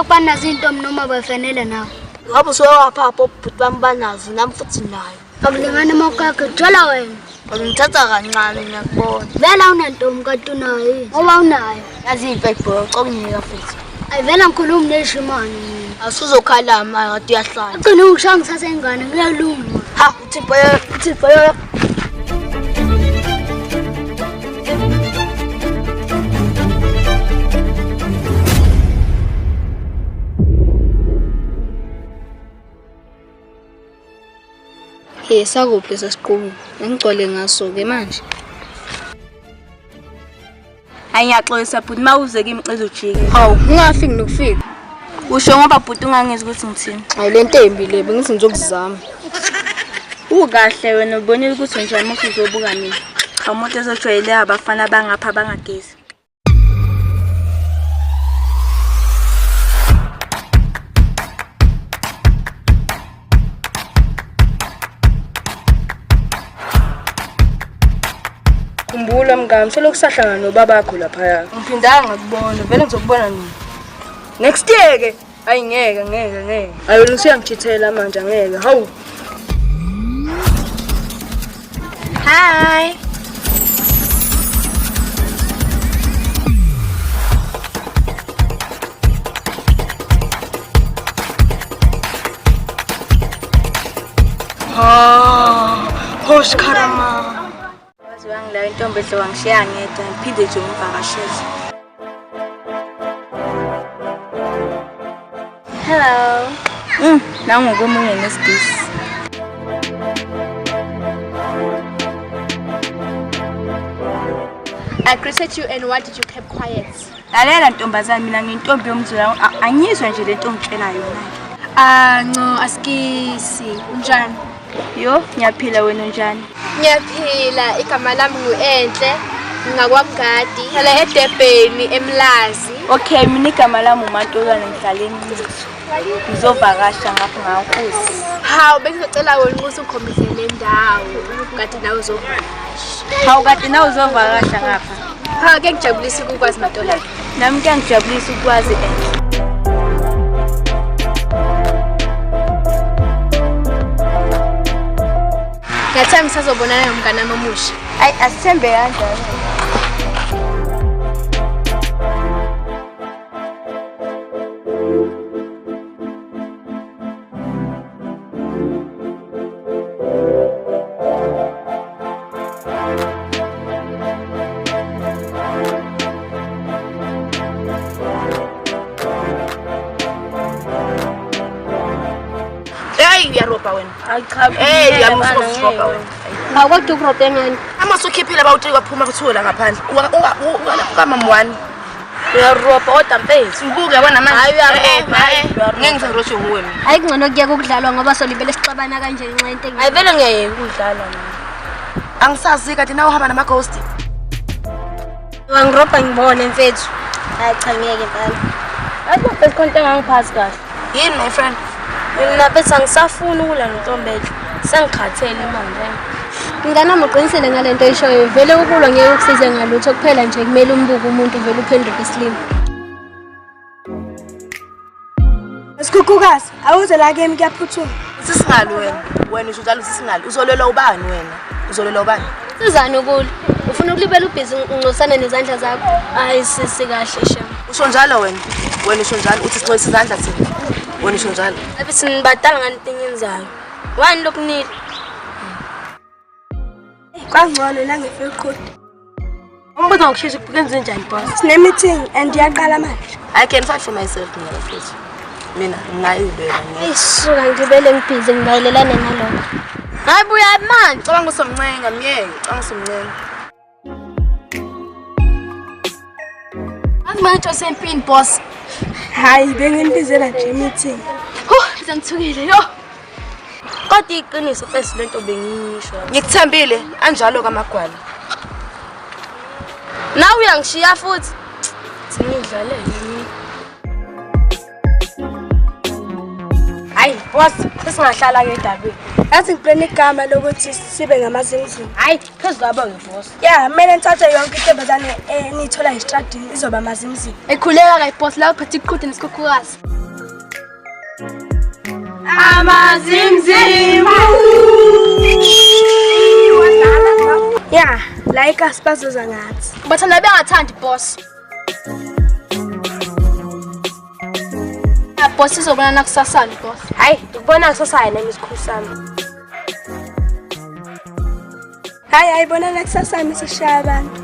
banazo intombi noma bafanele nawe. Ngabe usowapha bobhuti bami banazo nami futhi nayo. Akulingani mokakhe jala wena. Ngithatha kancane ngiyakubona. Vela unantombi kanti unayo yini? Ngoba unayo. Yazi impepho cokunika futhi. Ayivela ngikhuluma neshimani mina. Asuzokhalama ngathi uyahlala. Ugcine ungishaya ngisasengane kuyalunga. Ha uthipho. Hey sakuphi sesiqhubu ngigcwele ngaso ke manje Ayiyaxolisa bhuti mawuze kimi cela ujike hawu ungafiki nokufika usho ngoba bhuti ungangezi ukuthi ngithini hayi le ntembi le bengithi ngizokuzama ukahle wena ubonile ukuthi njani mase uzobuka mina umuntu ezojwayele abafana bangapha bangagezi Kumbula mngami selokhu sahlangana nobaba bakho lapha ngiphindanga ngakubona vele ngizokubona nini next year ke ayi ngeke ayo ngisiyangithithela manje ngeke hawu hi hoş karama Wangila intombi ehle wangishiya ngedwa ngiphinde nje umvakashele. Hello. Nangu komunye nesidisi. I greeted you and why did you keep quiet? Lalela ntombazana mina ngintombi yomzula anyizwe nje lento ngitshela yona. No, askisi. Unjani? Yo, ngiyaphila wena unjani? Ngiyaphila, igama lami nguEnhle, ngingakwaGadi, hlala eDebheni eMlazi. Okay, mina igama lami uMantolwane ngihlala eNcizo. Ngizovakasha ngapha ngaNkosi. Hawu bengizocela wena ukuthi ukhombise le ndawo, kade nawe uzovakasha. Hawu kade nawe uzovakasha ngapha. Ha, ke ngijabulisa ukukwazi Mantolwane. Nami ke ngijabulisa ukwazi Enhle. Ngathanga sazobonana nomngane wami omusha. Ayi asithembe kanjalo. Hey uyaropa wena. Uyamusofa wena. Awukade ukurobhe ngani? Amasukhiphile bawutrika phuma kuthula ngaphandle. Ungalapha mamwani. Uyaropa kodwa mfethu. Ubuke yabona manje. Ngeke ngisaroshe nguwe mina. Hayi kungcono kuyeka ukudlalwa ngoba solibele sixabana kanje ngenxa yento engeke. Hayi vele ngeke ukudlala mina. Angisazi kade nawe uhamba nama ghost. Wangiroba ngibone mfethu. Hayi cha ngeke mpela. Hayi mfethu konke ngangiphathi kahle. Yini my friend? Mina bethu angisafuni ukula nontombethu. Sengikhathele manje. Ngingana uqinisele ngalento eshoyo vele ukulwa ngeke ukusize ngalutho kuphela nje kumele umbuke umuntu vele uphenduke isilimo. Sikhukhukazi, awuze la kimi kuyaphuthuma. Sisingali wena usho njalo sisingali. Uzolela ubani wena? Uzolela ubani? Sizani ukula? Ufuna ukulibela ubhizi unqosana nezandla zakho? Hayi sisi kahle shama. Usho njalo wena? Wena usho njalo uthi sixolisa izandla thina. Wena usho njalo? Abithi nibadala nganto enyenzayo. Wani lokunila? Kangcono la ngefe code. Umbuzo ngokushisa ukwenza njani boss? Sine meeting and iyaqala manje. I can fight for myself mina futhi. Mina ngayibela mina. Isuka ngibele ngibhizi ngayelelana nalokho. Hayi buya manje. Cabanga usomncenga myeke, cabanga usomncenga. Manje usempini boss. Hayi bengimbizela nje meeting. Ngithukile yo. Kodwa iqiniso bese lento bengisho. Ngikuthembile anjalo kaMagwala. Nawe uyangishiya futhi. Singidlalele. Hayi Boss, sesingahlala ke edabeni. Yazi ngiplane igama lokuthi sibe ngamazimzimi. Hayi, phezu kwabo ke boss. Ya, mina ngithathe yonke intembazane engiyithola estradini izoba amazimzimi. Ekhuleka ke boss la uphathe iqhuthe nesikhukhukazi. Amazimzimu. Ya, la ikasi bazoza ngathi. Bathanda bengathandi boss. Boss izobona nakusasani boss. Hayi, ngikubona kusasa yena isikhulu sami. Hayi ayibonana kusasa misishaya abantu.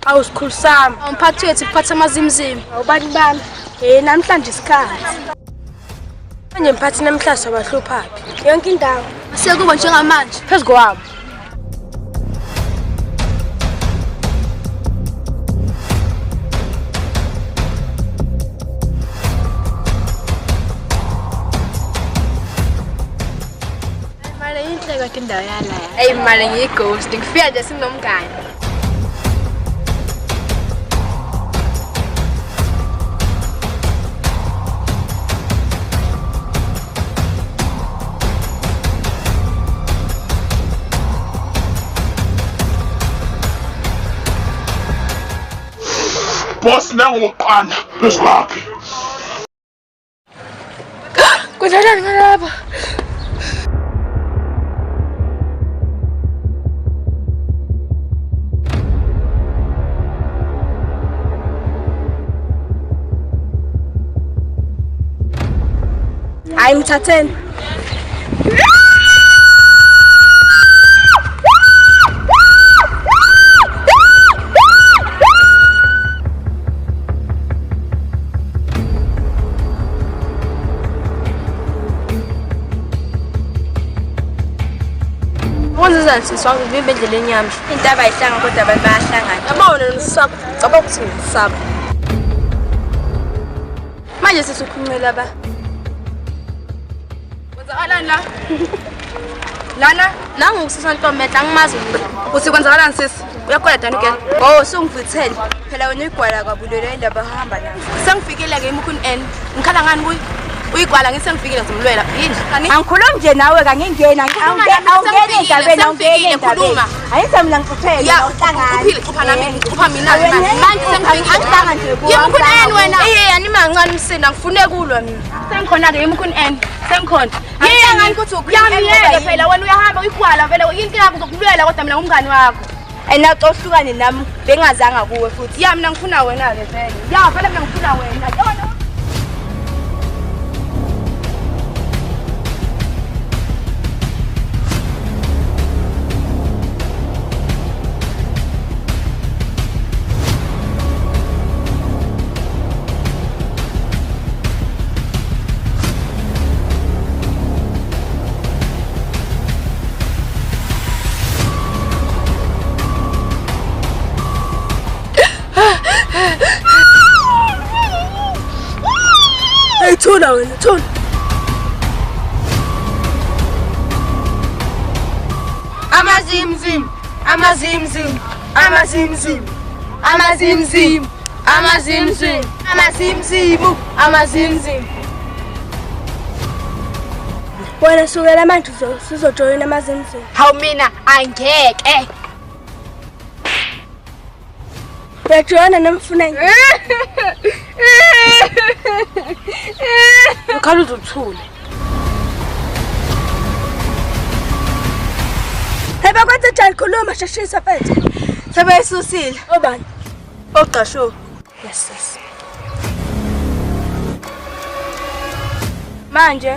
Awusikhulu sami. Umphathi wethu kuphatha amazimzimi. Awubani bami? Namhlanje isikhathi. Manje mphathi namhlanje wabahlupha phi? Yonke indawo. Sekuba njengamanje. Phezu kwabo. Manje inhle kodwa indawo yala. Hey mali ngiyighost ngifika nje sinomngane. Boss nangokuqanda phezu kwakhe. Kwenzakalani ngalapha? Hayi mthatheni. Wenzani siswa ngivimbe endleleni yami. Into abayihlanga kodwa abantu bayahlangana. Yabona nisakho, cabanga ukuthi ngisakho. Manje sisukhumela ba. Kwenzakalani la? Lana nangokusisa Ntombela angimazi mina. Uthi kwenzakalani sisi? Uyakhona dani ke? Oh, sungivithele. Phela wena uyigwala kwabulelo indaba ohamba nayo. Sengifikile ke emukhuni N. Ngikhala ngani kuyi? Uyigwala ngisengifikile ngizomlwela. Yini? Angikhulumi nje nawe kangingena awungena endabeni awungena endabeni ayisa mina ngikuphele awuhlangani Uphile xupha nami ngixupha mina manje sengifikile angihlanga nje kuwe emukhuni N wena. Anima kancane umsina ngifune kulwa mina. Sengikhona ke emukhuni N. Sengikhona. Angihlanga ngani ukuthi Yamiyeke phela wena uyahamba uyigwala vele yinto yakho zokulwela kodwa mina ngumngani wakho. ena xohlukane nami bengazanga kuwe futhi Ya mina ngifuna wena ke vele. Ya vele mina ngifuna wena. Yona Hey thula wena, thula. Amazimzim, amazimzim, amazimzim, amazimzim, amazimzim, amazimzimu, amazimzim. Wena sukela manje sizojoyina amazimzimi. hawu mina angeke. Uyajoyina nomfuna Ukhala uzothule. Hey bakwenza njani khuluma shashisa mfethu. sebeyisusile Obani? oqasho Yes sis. manje